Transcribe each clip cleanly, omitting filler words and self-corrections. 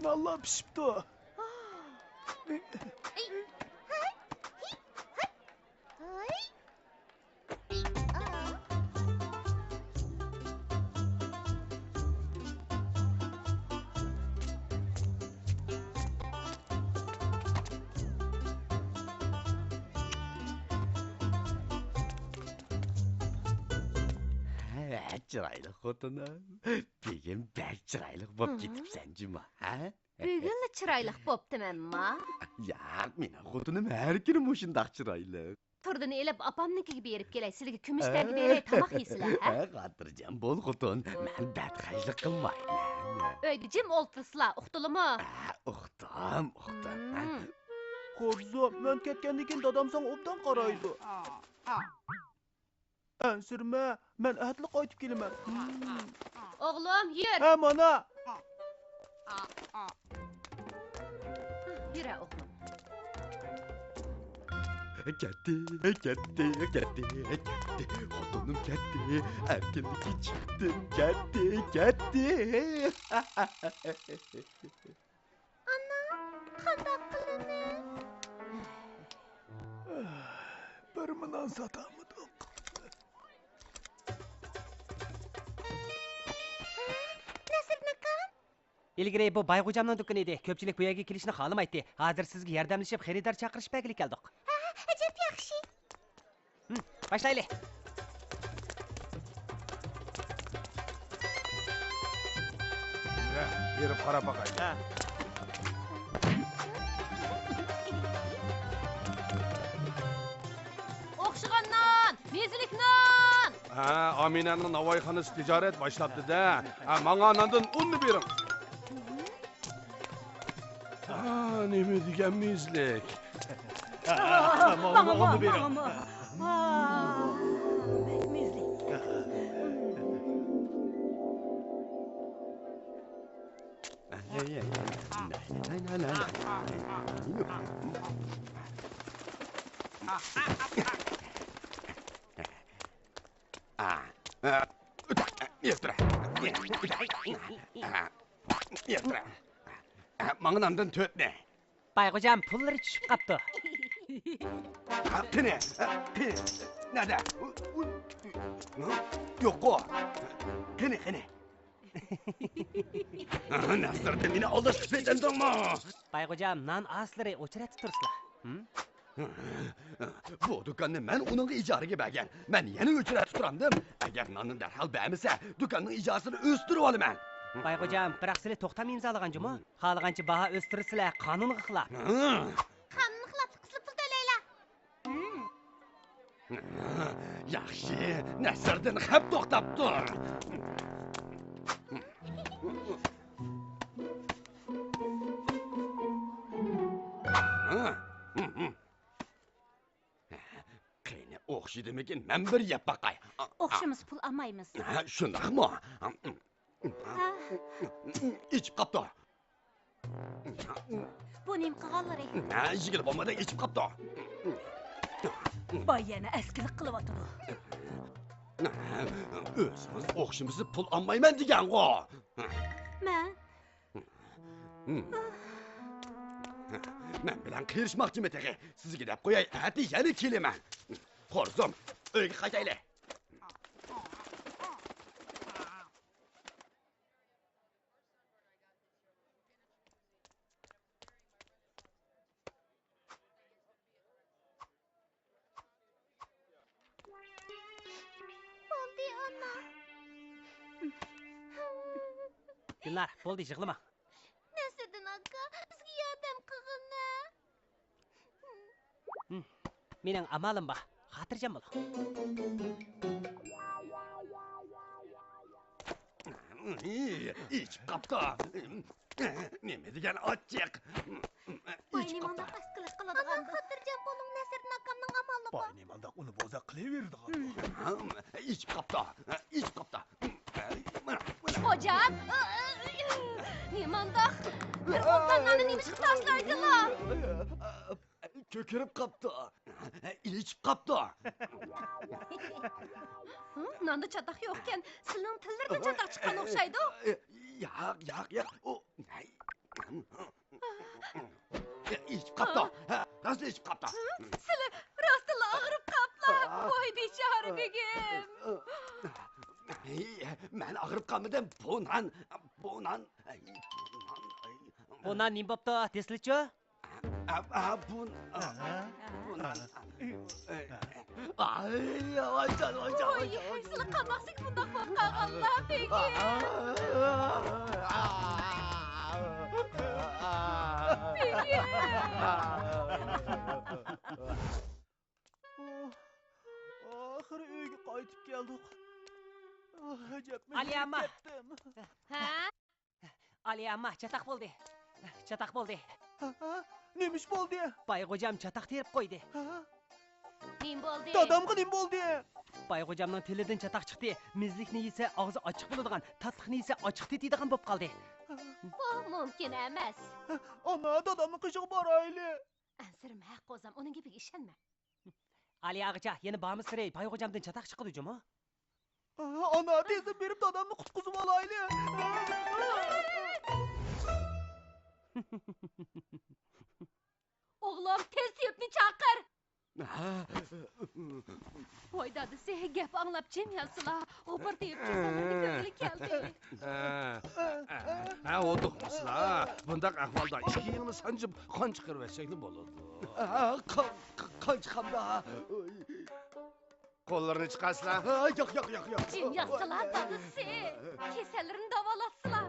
Vallahi pişipti. Chiroyli xotinim. Begim bek chiroyli bo'p ketibsan juma, ha? Bugün chiroyli bo'ptimanmi? Yo'q, mening xotinim har kuni mushundaq chiroyli. Turdini elib opamnikiga berib kelay, sizlarga kumushlarga beray, tamoq yeysizlar, ha? Xotirjam bo'l xotin. Men badxaylik qilmayman. Uyda jim o'ltirsizlar, uqdilimi? Uqdim. Xo'rzo, men ketgandan keyin dadam senga obdan qaraydi. Ansirma, men ahli qaytib kelaman. O'g'lim, yur. Ha, mana. Yura, o'g'lim. Ketdi. Xotinim ketdi. Erkinlikka chiqdim. Ketdi. Ana, qanday qilamiz? Bir minan satamidik. İlgari bu Bayg'ujamning do'koni edi. Ko'pchilik bu yerga kelishni xohlamaydi. Hozir sizga yordamlashib xaridor chaqirish belgili keldik. Ajab yaxshi. Boshlaylik. Berib qarab baqaylik. O'xshagan non, mezilik non. Aminaning Navoiyxonasi tijorat boshlabdi-da. Menga anandan unni bering. Nima degan mezlik? Menga uni bering. Yetra. Menga andan to'tni. Bayg'ujam pullari tushib qapti. Qani? Nerede? Yok o. Qani. Nasırdı beni aldırtıp edendin mi? Bayg'ujam non aslari o'chiratib tursizlar. Bu dükkanı ben onun icarıga bergen. Ben yeni o'chiratib turamdim. Agar nonni darhol bermasa, dükkanning ijosini o'stirib olaman. Bayg'ujam, biroq sizlar to'xtam imzolaganjimi? Xohlagancha baho o'stirsizlar, qonunga xilaf. Qanni xilaf qilib pul to'laylar. Yaxshi, Nasriddin hep to'xtab tur. Qani o'xshidimikin, men bir yeb baqay. O'xshimiz pul olmaymiz. Shundaqmi? İçip qapti. Bu nim qilganlari. Yigil bo'lmadan ichib qapti. Boy yana askilik qilyotidi. O'zimiz o'xshimizni pul olmayman degan-ku. Men Men bilan qiyirishmoqchiman tag'i. Sizga deb qo'yay, ati yana kelaman. Xo'rzum, uyga qaytaylik. bo'ldi ana. Gullar, bo'ldi, yig'lama. Nasriddin aka, bizga yordam qilg'inni. Mening amalim bor. Xotirjam bo'l. İçip qapti. Nima degan ochiq. İçip qapti. Askilik qiladigan. Xotirjam bo'ling, Nasriddin akamning amali bor. Boy nimandaq uni bo'za qilaverdi. İçip qapti. Hocam. Nimandaq? Bir qoptanlarni nimish tashlaydilar. Ko'kirib qapti. İçip qapti. Nanda çataq yo'qkan, sizning tillardan çataq chiqqan o'xshaydi. Yo'q. qapti. Rasli ichib qapti. Sizlar rostilla og'rib qaplar. Voy bechora begim. Men og'rib qolmadim. Bunan. Buna nim bo'pti, deslichi? Bunan. Ay, voycan. Voy, sizlar qanaqsik bundoq bo'lib qolganlar begim. Oxiri uyga qaytib keldik. Ajabmi? Ali amma. Ha? Ali amma, chataq bo'ldi. Chataq bo'ldi. Nemish bo'ldi? Bayg'o'jam chataq terib qo'ydi. Nim bo'ldi? Dadamga nim bo'ldi? Bayg'o'jamning tilidan chataq chiqdi. Mizlikni yesa og'zi ochiq bo'ladigan, tatliqni yesa ochiq tetadigan bo'lib qoldi. Bu mumkin emas. Ana, dadamni qishig'i borayli. Ansirim haq o'zim, uning gapiga ishonma. Ali ag'acha, yana bormi siray? Bayg'o'jamdan chataq chiqdi jumi? Ana, tezda berib dadamni qutqizib olayli. O'g'lim, tez yurtni chaqir. Voy dadisi, gap anglab jim yalsizlar. O'pir deb kasallarga ko'ngli keldi. O'tiqmasizlar. Bundaq ahvolda ikki yilni sanjib qon chiqarib etsak bo'ladi. Qon chiqamda. Qo'llarini chiqasizlar. Yo'q. Jim yalsizlar dadisi. Kasallarini davolatsinlar.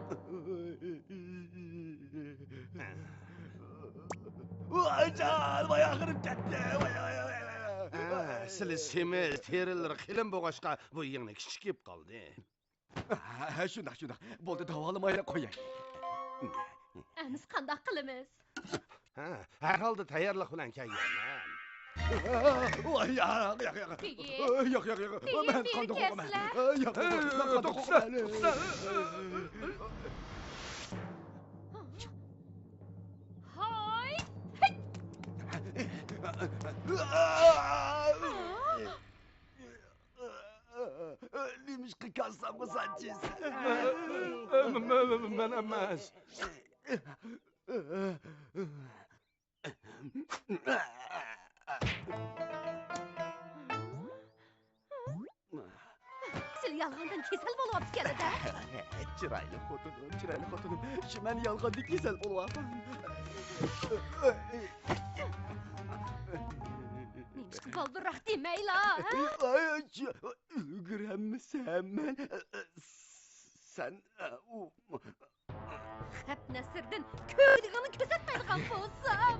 Voycan, voy og'rib ketdi. Sizlar semiz, terilar qilim bo'lg'achqa bu yig'ni kichikib qoldi. Shundoq. Bo'ldi, davolamayla qo'yay. Amiz qandoq qilamiz? Har holda tayyorlik bilan kelganman. Voy, yo'q. Peki. Yo'q. Men qandoq o'qaman. Yo'q. Hoy! Nimishqa kalsamga sanchis. Men emas. Sizlar yolg'ondan kasal bo'lyapti-da. Chiroyli xotin. Shu men yolg'onda kasal bo'lyapman. Nimishqa goldirroq demayla. Ulgurammisan men. Sen Xat nasirdan ko'rdig'ini ko'rsatmaydigan bo'lsam.